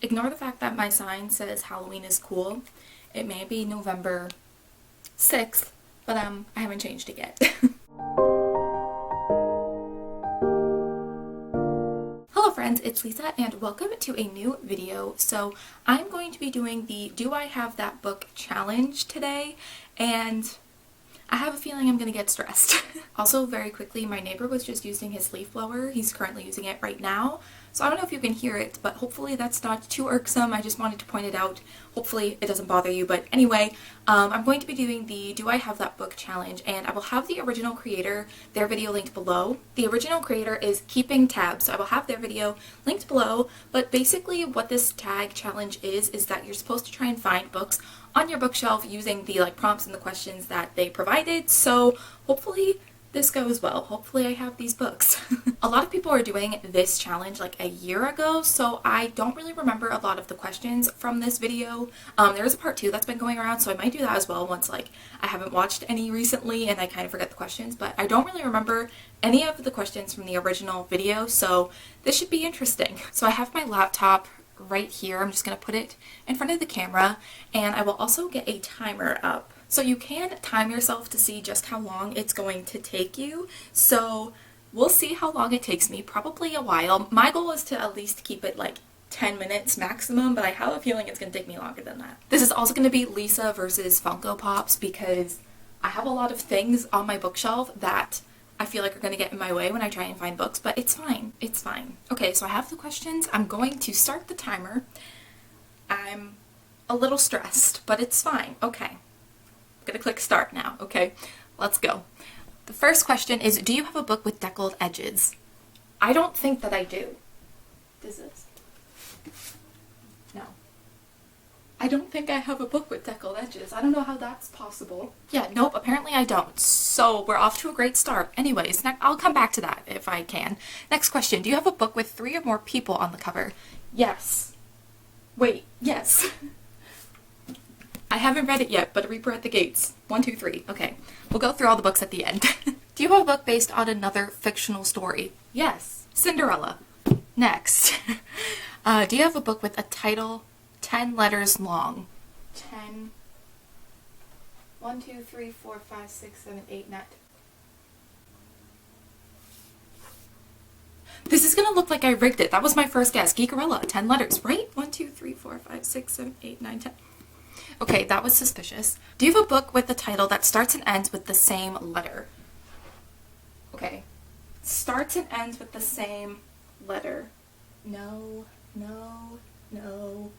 Ignore the fact that my sign says Halloween is cool. It may be November 6th, but I haven't changed it yet. Hello friends, it's Lisa and welcome to a new video. So I'm going to be doing the Do I Have That Book challenge today, and I have a feeling I'm gonna get stressed. Also, very quickly, my neighbor was just using his leaf blower. He's currently using it right now. So I don't know if you can hear it, but hopefully that's not too irksome. I just wanted to point it out. Hopefully it doesn't bother you. But anyway, I'm going to be doing the Do I Have That Book challenge, and I will have the original creator, their video linked below. The original creator is Keeping Tabs, so I will have their video linked below. But basically what this tag challenge is that you're supposed to try and find books on your bookshelf using the prompts and the questions that they provided. So hopefully this goes well. Hopefully I have these books. A lot of people are doing this challenge like a year ago, so I don't really remember a lot of the questions from this video. There is a part 2 that's been going around, so I might do that as well once I haven't watched any recently and I kind of forget the questions, but I don't really remember any of the questions from the original video, so this should be interesting. So I have my laptop right here. I'm just going to put it in front of the camera, and I will also get a timer up. So you can time yourself to see just how long it's going to take you. So we'll see how long it takes me, probably a while. My goal is to at least keep it 10 minutes maximum, but I have a feeling it's going to take me longer than that. This is also going to be Lisa versus Funko Pops because I have a lot of things on my bookshelf that I feel like are going to get in my way when I try and find books, but it's fine. It's fine. Okay, so I have the questions. I'm going to start the timer. I'm a little stressed, but it's fine. Okay. I'm gonna click start now. Okay, let's go. The first question is, do you have a book with deckled edges? I don't think that I do. Does this? No. I don't think I have a book with deckled edges. I don't know how that's possible. Yeah, nope, apparently I don't. So we're off to a great start. Anyways, I'll come back to that if I can. Next question, do you have a book with 3 or more people on the cover? Yes. Wait, yes. I haven't read it yet, but Reaper at the Gates. 1, 2, 3. Okay, we'll go through all the books at the end. Do you have a book based on another fictional story? Yes. Cinderella. Next. Do you have a book with a title 10 letters long? 10. 1, 2, 3, 4, 5, 6, 7, 8, 9. This is gonna look like I rigged it. That was my first guess. Geekerella. 10 letters, right? 1, 2, 3, 4, 5, 6, 7, 8, 9, 10. Okay, that was suspicious. Do you have a book with a title that starts and ends with the same letter? Okay. Starts and ends with the same letter. No, no, no.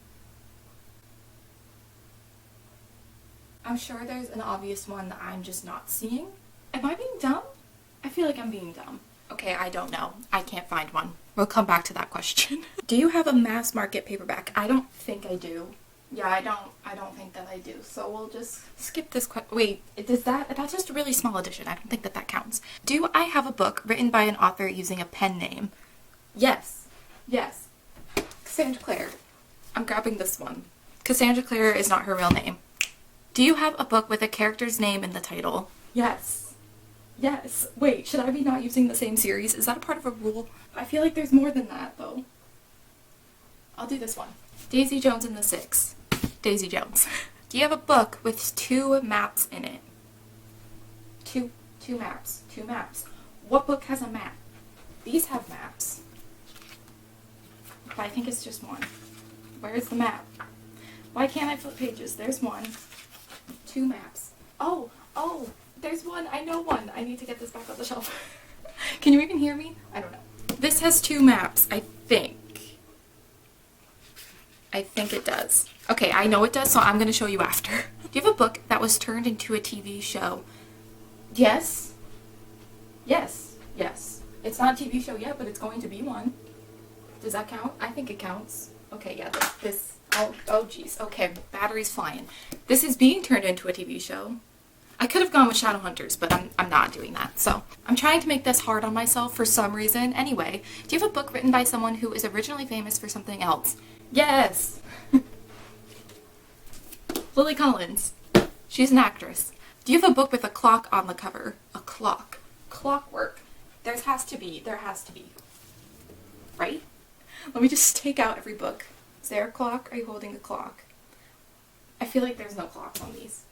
I'm sure there's an obvious one that I'm just not seeing. Am I being dumb? I feel like I'm being dumb. Okay, I don't know. I can't find one. We'll come back to that question. Do you have a mass market paperback? I don't think I do. Yeah, I don't think that I do. So we'll just skip this question. Wait, that's just a really small edition. I don't think that counts. Do I have a book written by an author using a pen name? Yes. Yes. Cassandra Clare. I'm grabbing this one. Cassandra Clare is not her real name. Do you have a book with a character's name in the title? Yes. Yes. Wait, should I be not using the same series? Is that a part of a rule? I feel like there's more than that, though. I'll do this one. Daisy Jones and the Six. Daisy Jones. Do you have a book with 2 maps in it? Two maps. 2 maps. What book has a map? These have maps. But I think it's just one. Where's the map? Why can't I flip pages? There's one. 2 maps. Oh, there's one. I know one. I need to get this back on the shelf. Can you even hear me? I don't know. This has 2 maps, I think. I think it does. Okay, I know it does, so I'm going to show you after. Do you have a book that was turned into a TV show? Yes. Yes. Yes. It's not a TV show yet, but it's going to be one. Does that count? I think it counts. Okay, yeah, this. Oh, jeez. Okay, battery's flying. This is being turned into a TV show. I could have gone with Shadowhunters, but I'm not doing that. So I'm trying to make this hard on myself for some reason. Anyway, do you have a book written by someone who is originally famous for something else? Yes. Lily Collins. She's an actress. Do you have a book with a clock on the cover? A clock. Clockwork. There has to be. Right? Let me just take out every book. Is there a clock? Are you holding a clock? I feel like there's no clocks on these.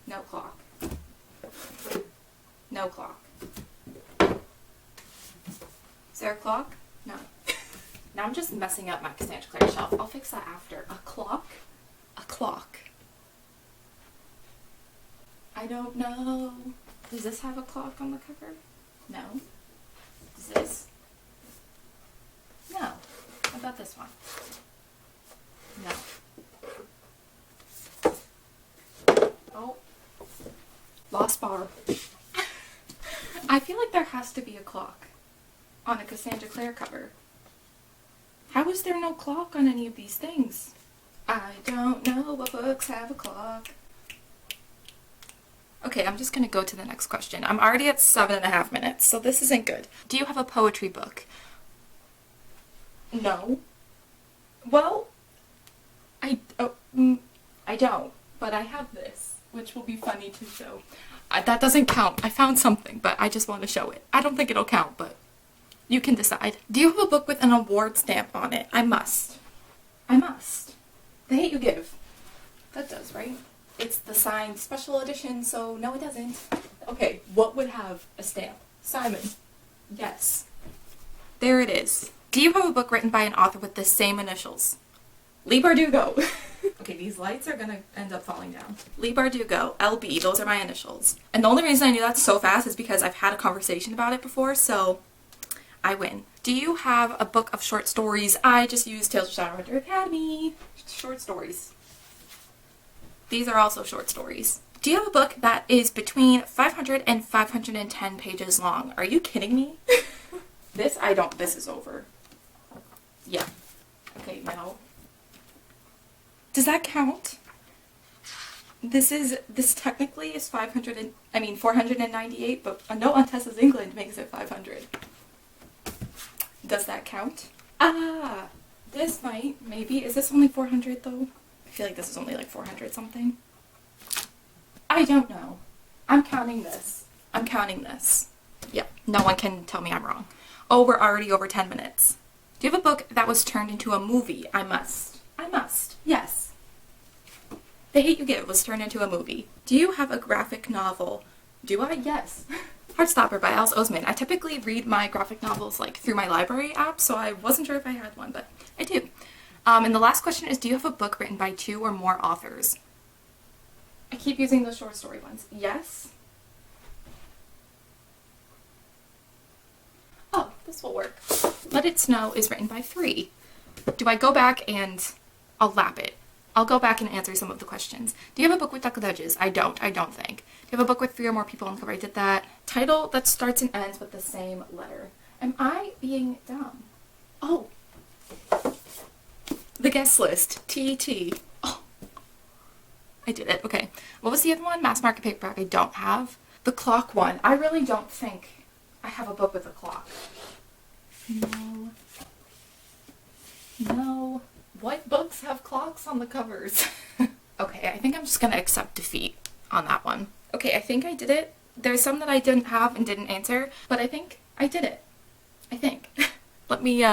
No clock. No clock. Is there a clock? No. Now I'm just messing up my Cassandra Clare shelf. I'll fix that after. A clock? A clock. I don't know. Does this have a clock on the cover? No. Does this? No. How about this one? No. Oh. Lost bar. I feel like there has to be a clock on a Cassandra Clare cover. How is there no clock on any of these things? I don't know what books have a clock. Okay, I'm just gonna go to the next question. I'm already at 7.5 minutes, so this isn't good. Do you have a poetry book? No. Well, I don't, but I have this, which will be funny to show. That doesn't count. I found something, but I just want to show it. I don't think it'll count, but you can decide. Do you have a book with an award stamp on it? I must. I must. The Hate U Give. That does, right? It's the signed special edition, so no it doesn't. Okay, what would have a stamp? Simon. Yes. There it is. Do you have a book written by an author with the same initials? Leigh Bardugo. Okay, these lights are gonna end up falling down. Leigh Bardugo, LB, those are my initials. And the only reason I knew that so fast is because I've had a conversation about it before, so I win. Do you have a book of short stories? I just used Tales of Shadowhunter Academy. Short stories. These are also short stories. Do you have a book that is between 500 and 510 pages long? Are you kidding me? This is over. Yeah. Okay, now. Does that count? This technically is 498, but a note on Tessa's England makes it 500. Does that count? Ah, this might, maybe. Is this only 400 though? I feel like this is only like 400 something. I don't know. I'm counting this. I'm counting this. Yeah, no one can tell me I'm wrong. Oh, we're already over 10 minutes. Do you have a book that was turned into a movie? I must. I must. Yes. The Hate U Give was turned into a movie. Do you have a graphic novel? Do I? Yes. Heartstopper by Alice Oseman. I typically read my graphic novels like through my library app, so I wasn't sure if I had one, but I do. And the last question is, do you have a book written by 2 or more authors? I keep using those short story ones. Yes. Oh, this will work. Let It Snow is written by 3. Do I go back and I'll lap it? I'll go back and answer some of the questions. Do you have a book with deckled edges? I don't think. Do you have a book with 3 or more people on the cover? I did that. Title that starts and ends with the same letter. Am I being dumb? Oh. The Guest List. TET. Oh. I did it. Okay. What was the other one? Mass Market Paperback. I don't have. The clock one. I really don't think I have a book with a clock. No. No. What books have clocks on the covers? Okay, I think I'm just gonna accept defeat on that one. Okay, I think I did it. There's some that I didn't have and didn't answer, but I think I did it. I think. Let me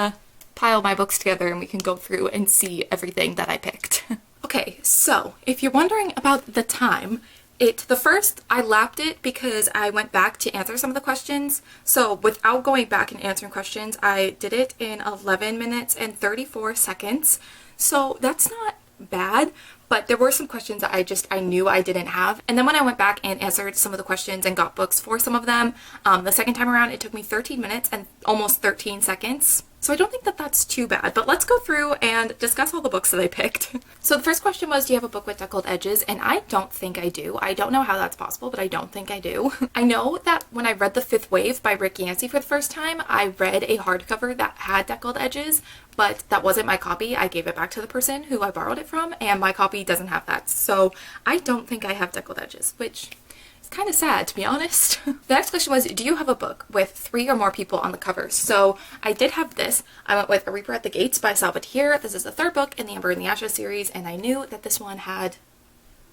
pile my books together and we can go through and see everything that I picked. Okay, so if you're wondering about the time, the first I lapped it because I went back to answer some of the questions. So without going back and answering questions, I did it in 11 minutes and 34 seconds. So that's not bad, but there were some questions that I knew I didn't have. And then when I went back and answered some of the questions and got books for some of them, the second time around it took me 13 minutes and almost 13 seconds. So I don't think that that's too bad, but let's go through and discuss all the books that I picked. So the first question was, do you have a book with deckled edges? And I don't think I do. I don't know how that's possible, but I don't think I do. I know that when I read The Fifth Wave by Rick Yancey for the first time, I read a hardcover that had deckled edges, but that wasn't my copy. I gave it back to the person who I borrowed it from, and my copy doesn't have that. So I don't think I have deckled edges, which is kind of sad, to be honest. The next question was, do you have a book with 3 or more people on the cover? So I did have this. I went with A Reaper at the Gates by Salvatierre. This is the 3rd book in the Amber and the Ashes series, and I knew that this one had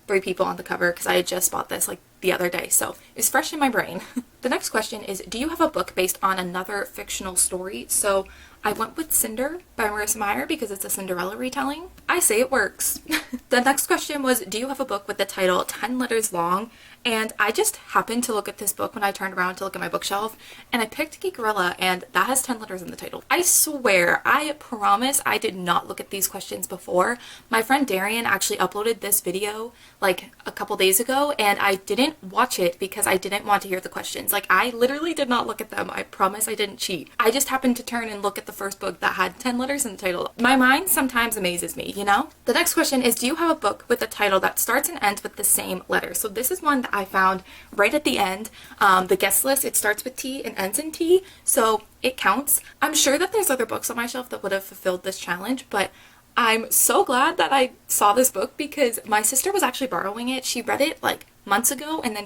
3 people on the cover because I had just bought this like the other day, so it's fresh in my brain. The next question is, do you have a book based on another fictional story? So I went with Cinder by Marissa Meyer because it's a Cinderella retelling. I say it works. The next question was, do you have a book with the title 10 letters long? And I just happened to look at this book when I turned around to look at my bookshelf, and I picked Geekerella, and that has 10 letters in the title. I swear, I promise I did not look at these questions before. My friend Darian actually uploaded this video like a couple days ago, and I didn't watch it because I didn't want to hear the questions. Like, I literally did not look at them. I promise I didn't cheat. I just happened to turn and look at the first book that had 10 letters in the title. My mind sometimes amazes me, you know? The next question is, do you have a book with a title that starts and ends with the same letter? So this is one that I found right at the end. The guest list, it starts with T and ends in T, so it counts. I'm sure that there's other books on my shelf that would have fulfilled this challenge, but I'm so glad that I saw this book because my sister was actually borrowing it. She read it like months ago and then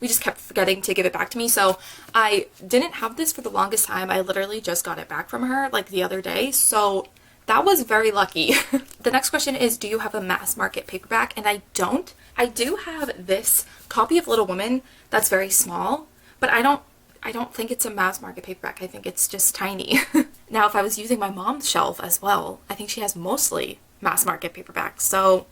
we just kept forgetting to give it back to me. So I didn't have this for the longest time. I literally just got it back from her like the other day. So that was very lucky. The next question is, do you have a mass market paperback? And I don't. I do have this copy of Little Women that's very small, but I don't think it's a mass market paperback. I think it's just tiny. Now, if I was using my mom's shelf as well, I think she has mostly mass market paperbacks, so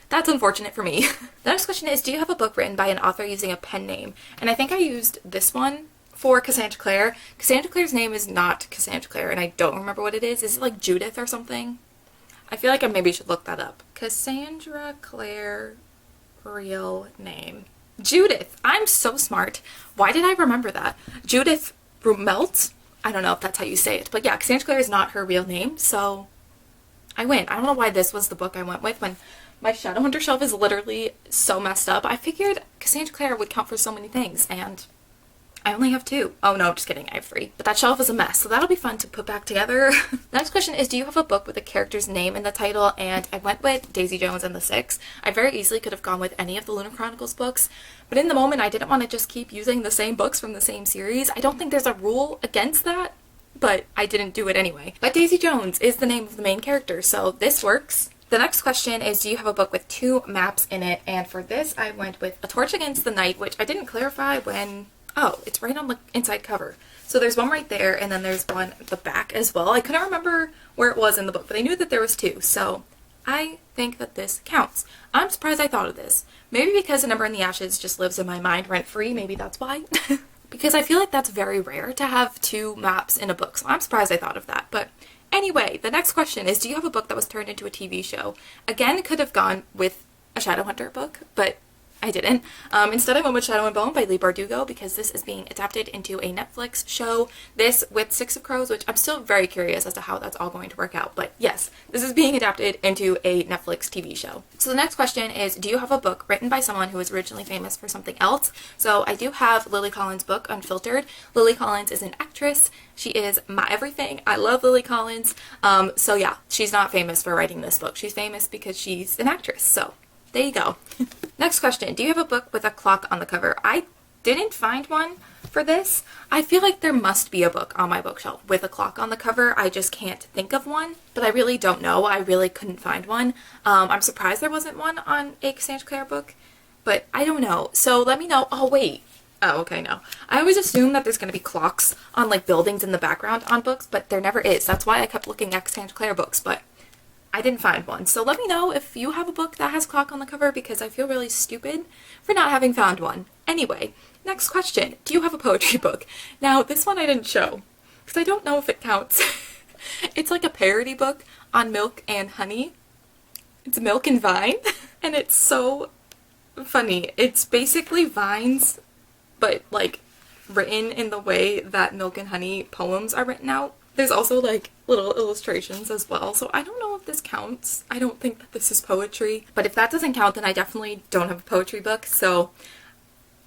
that's unfortunate for me. The next question is, do you have a book written by an author using a pen name? And I think I used this one for Cassandra Clare. Cassandra Clare's name is not Cassandra Clare, and I don't remember what it is. Is it like Judith or something? I feel like I maybe should look that up. Cassandra Clare, real name. Judith. I'm so smart. Why did I remember that? Judith Rumelt? I don't know if that's how you say it, but yeah, Cassandra Clare is not her real name, so I win. I don't know why this was the book I went with when my Shadowhunter shelf is literally so messed up. I figured Cassandra Clare would count for so many things, and I only have 2. Oh no, just kidding, I have 3. But that shelf is a mess, so that'll be fun to put back together. The next question is, do you have a book with a character's name in the title? And I went with Daisy Jones and the Six. I very easily could have gone with any of the Lunar Chronicles books, but in the moment I didn't want to just keep using the same books from the same series. I don't think there's a rule against that, but I didn't do it anyway. But Daisy Jones is the name of the main character, so this works. The next question is, do you have a book with 2 maps in it? And for this I went with A Torch Against the Night, which I didn't clarify when... Oh, it's right on the inside cover. So there's one right there, and then there's one at the back as well. I couldn't remember where it was in the book, but I knew that there was 2, so I think that this counts. I'm surprised I thought of this. Maybe because A Number in the Ashes just lives in my mind rent-free, maybe that's why. Because I feel like that's very rare to have 2 maps in a book, so I'm surprised I thought of that. But anyway, the next question is, do you have a book that was turned into a TV show? Again, could have gone with a Shadowhunter book, but I didn't. Instead I went with Shadow and Bone by Leigh Bardugo because this is being adapted into a Netflix show. This with Six of Crows, which I'm still very curious as to how that's all going to work out. But yes, this is being adapted into a Netflix TV show. So the next question is, do you have a book written by someone who was originally famous for something else? So I do have Lily Collins' book, Unfiltered. Lily Collins is an actress. She is my everything. I love Lily Collins. So yeah, she's not famous for writing this book. She's famous because she's an actress. So there you go. Next question. Do you have a book with a clock on the cover? I didn't find one for this. I feel like there must be a book on my bookshelf with a clock on the cover. I just can't think of one, but I really don't know. I really couldn't find one. I'm surprised there wasn't one on a Cassandra Clare book, but I don't know. So let me know. Oh, wait. Oh, okay, no. I always assume that there's going to be clocks on like buildings in the background on books, but there never is. That's why I kept looking at Cassandra Clare books, but I didn't find one. So let me know if you have a book that has clock on the cover because I feel really stupid for not having found one. Anyway, next question. Do you have a poetry book? Now, this one I didn't show because I don't know if it counts. It's like a parody book on milk and honey. It's Milk and Vine, and it's so funny. It's basically vines, but like written in the way that Milk and Honey poems are written out. There's also like little illustrations as well, so I don't know if this counts. I don't think that this is poetry, but if that doesn't count, then I definitely don't have a poetry book, so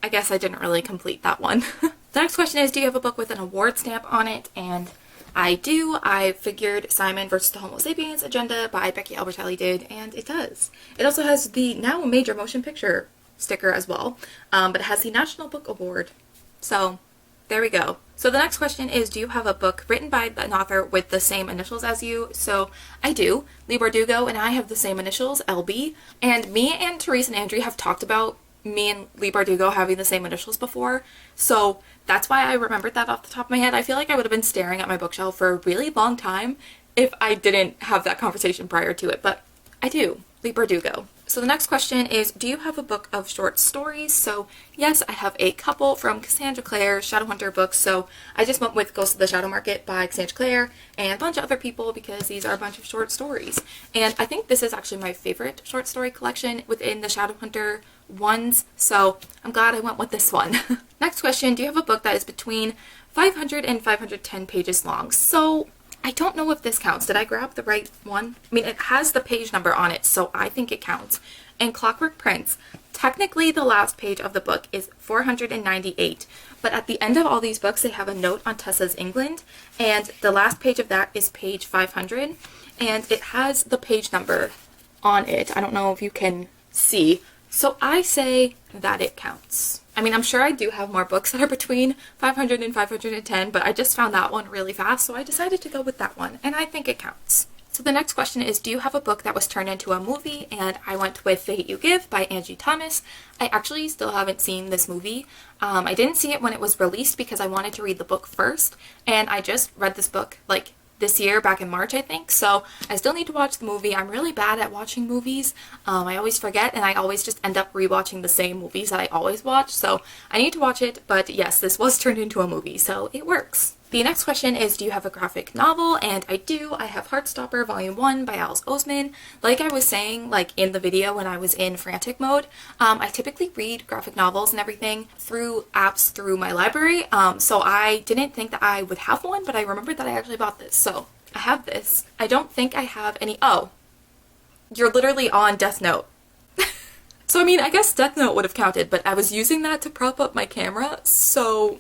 I guess I didn't really complete that one. The next question is, do you have a book with an award stamp on it? And I do. I figured Simon versus the Homo Sapiens Agenda by Becky Albertalli did, and it does. It also has the now major motion picture sticker as well, but it has the National Book Award, so there we go. So the next question is, do you have a book written by an author with the same initials as you? So I do. Leigh Bardugo and I have the same initials, LB. And me and Therese and Andrew have talked about me and Leigh Bardugo having the same initials before, so that's why I remembered that off the top of my head. I feel like I would have been staring at my bookshelf for a really long time if I didn't have that conversation prior to it, but I do. Leigh Bardugo. So the next question is, do you have a book of short stories? So yes, I have a couple from Cassandra Clare's Shadowhunter books. So I just went with Ghost of the Shadow Market by Cassandra Clare and a bunch of other people because these are a bunch of short stories. And I think this is actually my favorite short story collection within the Shadowhunter ones. So I'm glad I went with this one. Next question, do you have a book that is between 500 and 510 pages long? So I don't know if this counts. Did I grab the right one? I mean, it has the page number on it, so I think it counts. And Clockwork Prince, technically the last page of the book is 498, but at the end of all these books, they have a note on Tessa's England, and the last page of that is page 500, and it has the page number on it. I don't know if you can see, so I say that it counts. I mean, I'm sure I do have more books that are between 500 and 510, but I just found that one really fast, so I decided to go with that one, and I think it counts. So the next question is, do you have a book that was turned into a movie? And I went with The Hate U Give by Angie Thomas. I actually still haven't seen this movie. I didn't see it when it was released because I wanted to read the book first, and I just read this book like this year, back in March, I think, so I still need to watch the movie. I'm really bad at watching movies. I always forget, and I always just end up rewatching the same movies that I always watch, so I need to watch it, but yes, this was turned into a movie, so it works. The next question is, do you have a graphic novel? And I do. I have Heartstopper Volume 1 by Alice Oseman. Like I was saying, like in the video when I was in frantic mode, I typically read graphic novels and everything through apps through my library, so I didn't think that I would have one, but I remembered that I actually bought this, so I have this. I don't think I have any. Oh, you're literally on Death Note. So I mean, I guess Death Note would have counted, but I was using that to prop up my camera, so...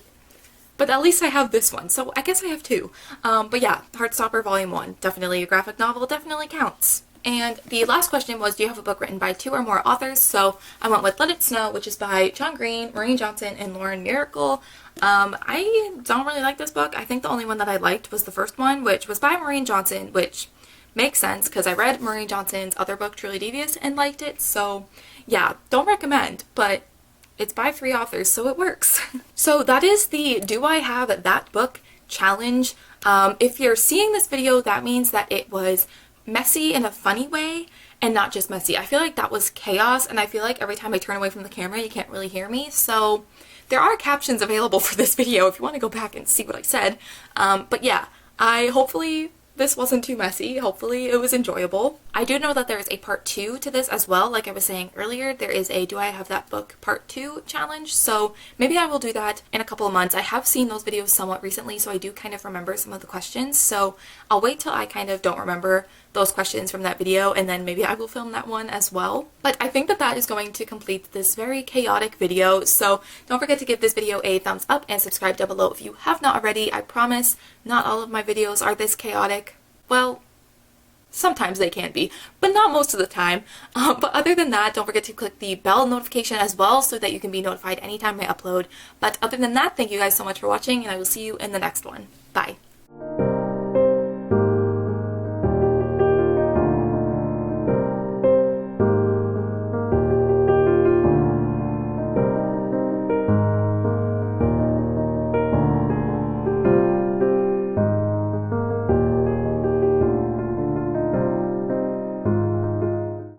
But at least I have this one, so I guess I have two. But yeah, Heartstopper Volume 1, definitely a graphic novel, definitely counts. And the last question was, do you have a book written by 2 or more authors? So I went with Let It Snow, which is by John Green, Maureen Johnson, and Lauren Miracle. I don't really like this book. I think the only one that I liked was the first one, which was by Maureen Johnson, which makes sense because I read Maureen Johnson's other book, Truly Devious, and liked it. So yeah, don't recommend, but it's by 3 authors, so it works. So that is the Do I Have That Book challenge. If you're seeing this video, that means that it was messy in a funny way and not just messy. I feel like that was chaos, and I feel like every time I turn away from the camera, you can't really hear me. So there are captions available for this video if you want to go back and see what I said. But yeah, hopefully this wasn't too messy. Hopefully it was enjoyable. I do know that there is a part 2 to this as well. Like I was saying earlier, there is a Do I Have That Book part 2 challenge. So maybe I will do that in a couple of months. I have seen those videos somewhat recently, so I do kind of remember some of the questions. So I'll wait till I kind of don't remember those questions from that video, and then maybe I will film that one as well. But I think that that is going to complete this very chaotic video. So don't forget to give this video a thumbs up and subscribe down below if you have not already. I promise not all of my videos are this chaotic. Well, sometimes they can be, but not most of the time. But other than that, don't forget to click the bell notification as well so that you can be notified anytime I upload. But other than that, thank you guys so much for watching, and I will see you in the next one. Bye.